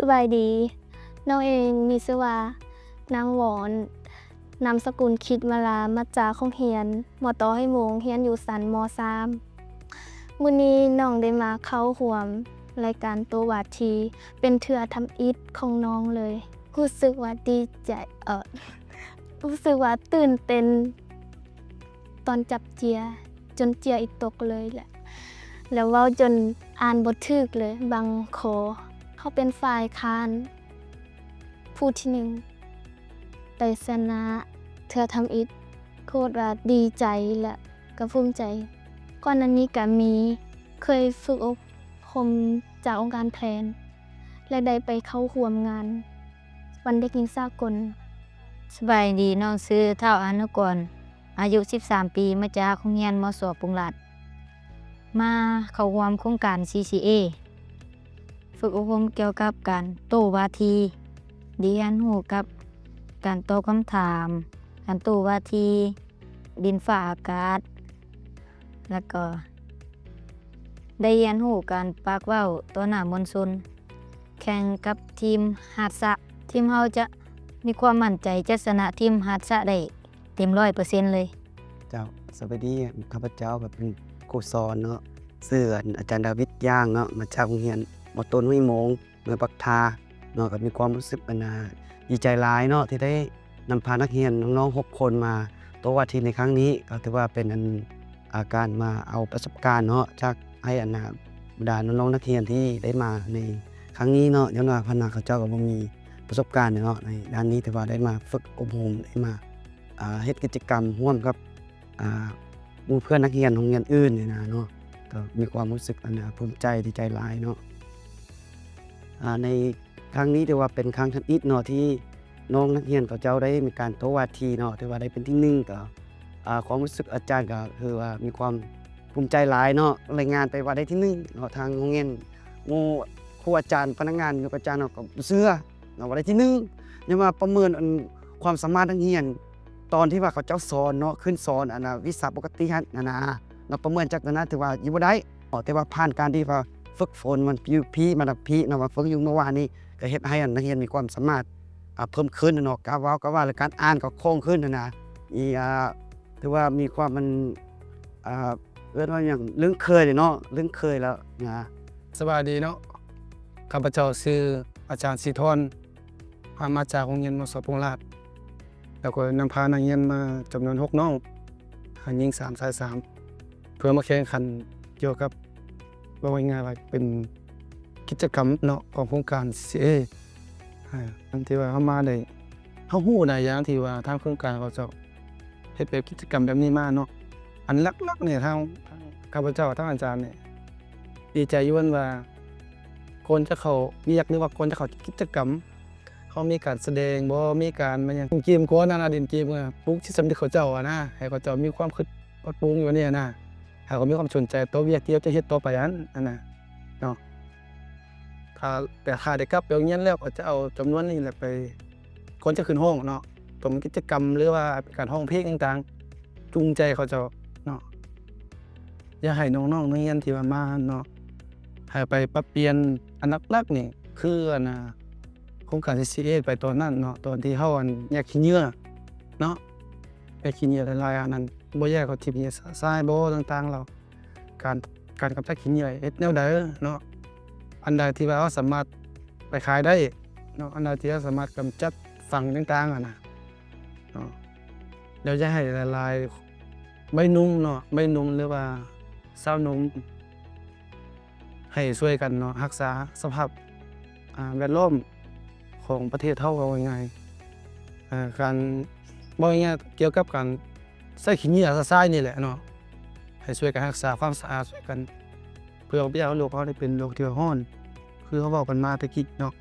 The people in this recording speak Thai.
สบายดีน้องเองมีชื่อว่านางหวอนนามสกุลคิดมาลามาจากโรงเรียนมตให้โมงเรียนอยู่สันม.3 มื้อนี้น้องได้มาเข้าร่วมรายการโตวาทีเป็นเทื่อทำอิฐของน้องเลยรู้สึกว่าดีใจรู้สึกว่าตื่นเต้นตอนจับเจียจนเจียอีกตกเลยแหละแล้วเว้าจนอ่านบ่ถูกเลยบางขอเขาเป็นฝ่ายค้านผู้ที่หนึ่งได้ชนะเทื่อทำอิฐโคตรว่าดีใจและก็ภูมิใจก่อนหน้านี้ก็เคยฝึกอบรมจากองค์การแพลนและได้ไปเข้าร่วมงานวันเด็กหญิงสากล สบายดีน้องชื่อเท่าอนุกรอายุ13 ปีมาจากโรงเรียนม.ส.ปรุงลาดมาเข้าร่วมโครงการ CCA ฝึกอบรมเกี่ยวกับการโต้วาทีเรียนรู้กับการตอบคำถามการโต้วาทีดินฟ้าอากาศแล้วก็ได้เรียนรู้การปากเว้าต่อหน้ามวลชนแข่งกับทีมหาดสะทีมเฮาจะมีความมั่นใจจะชนะทีมหาดสะได้เต็ม 100% เลยเจ้าสวัสดีข้าพเจ้าแบบเป็นครูสอนเนาะชื่ออาจารย์ดาวิดย่างเนาะมาจากโรงเรียนม.ต้นห้วยโมงเมืองปักทาเนาะก็มีความรู้สึกดีใจหลายเนาะที่ได้นำพานักเรียนน้องๆ6 คนมาโตวาทีในครั้งนี้ก็ถือว่าเป็นการมาเอาประสบการณ์เนาะจากให้บรรดาน้องๆนักเรียนที่ได้มาในครั้งนี้เนาะย้อนว่าพนักเขาเจ้าก็บ่มีประสบการณ์เนาะในด้านนี้ถือว่าได้มาฝึกอบรมได้มาเฮ็ดกิจกรรมร่วมกับหมู่เพื่อนนักเรียนโรงเรียนอื่นนี่นะเนาะก็มีความรู้สึกภูมิใจดีใจหลายเนาะในครั้งนี้ถือว่าเป็นครั้งทำอิฐเนาะที่น้องนักเรียนเขาเจ้าได้มีการโต้วาทีเนาะถือว่าได้เป็นที่1ก็ความรู้สึกอาจารย์ก็คือว่ามีความภูมิใจหลายเนาะรายงานไปว่าได้ที่1เนาะทางโรงเรียนหมู่ครูอาจารย์พนักงานอยู่กับอาจารย์เนาะก็เชื่อเนาะว่าได้ที่1ยังว่าประเมินความสามารถนักเรียนตอนที่ว่าเขาเจ้าสอนเนาะขึ้นสอนวิชาปกติหั่นเราประเมินจากนั้นถือว่าอยู่บ่ได้แต่ว่าผ่านการที่ว่าฝึกฝนมันพี่มาดับพี่เนาะว่าฝึกอยู่เมื่อวานนี้ก็เฮ็ดให้นักเรียนมีความสามารถเพิ่มขึ้นเนาะการเว้าก็ว่าและการอ่านก็คล่องขึ้นถือว่ามีความเรียกว่าอย่างลึกเคยเนาะลึกเคยแล้วนะสวัสดีเนาะข้าพเจ้าชื่ออาจารย์สิทรมาจากโรงเรียนม.ส.ปรุงลาดแล้วก็นำพานักเรียนมาจำนวน6 น้องหญิง3ชาย3เพื่อมาแข่งขันเกี่ยวกับว่าง่ายๆว่าเป็นกิจกรรมเนาะของโครงการ CCA อันที่ว่าเฮามาได้เฮาฮู้ได้อย่างที่ว่าทางโครงการเขาจะเฮ็ดแบบกิจกรรมแบบนี้มาเนาะอันหลักๆเนี่ยทางข้าพเจ้าทางอาจารย์เนี่ยดีใจอยู่ว่าคนจะเข้าเวียกหรือว่าคนจะเข้ากิจกรรมเขามีการแสดงบ่มีการมาหยังเกมกวนเล่นเกมปลุกจิตสำนึกเขาเจ้านะให้เขาเจ้ามีความคิดปรุงอยู่เนี่ยนะให้เขามีความสนใจต่อเวียกที่เขาจะเฮ็ดต่อไปอันน่ะเนาะแต่ถ้าได้กลับไปโรงเรียนแล้วก็จะเอาจำนวนนี้แหละไปคนจะขึ้นห้องเนาะเป็นกิจกรรมหรือว่าเป็นการร้องเพลงต่างๆจูงใจเขาเจ้าเนาะอย่าให้น้องๆนักเรียนที่ว่ามาเนาะให้ไปปรับเปลี่ยนอันหลักๆนี่คือโครงการ CCA ไปตอนนั้นเนาะตอนที่เฮาแยกขี้เหงื่อเนาะแยกขี้เหงื่อหลายๆอันนั้นบ่แยกเขาทิ่มเหงื่อทรายบ่ต่างๆแล้วการกำจัดขี้เหงื่อเฮ็ดแนวใดเนาะอันใดที่ว่าเราสามารถไปขายได้เนาะอันใดที่เราสามารถกำจัดฝั่งต่างๆเนาะแล้วจะให้หลายๆใบนุ่งเนาะใบนุ่งหรือว่าเศร้านุ่งให้ช่วยกันเนาะรักษาสภาพแวดล้อมของประเทศเฮาว่าง่ายการบ่ง่ายเกี่ยวกับการใช้ขี้เหงื่อทรายนี่แหละเนาะให้ช่วยกันรักษาความสะอาดช่วยกันเพื่อบ่ให้โลกเราได้เป็นโลกที่ร้อนคือเขาเว้ากันมาแต่กี้เนาะ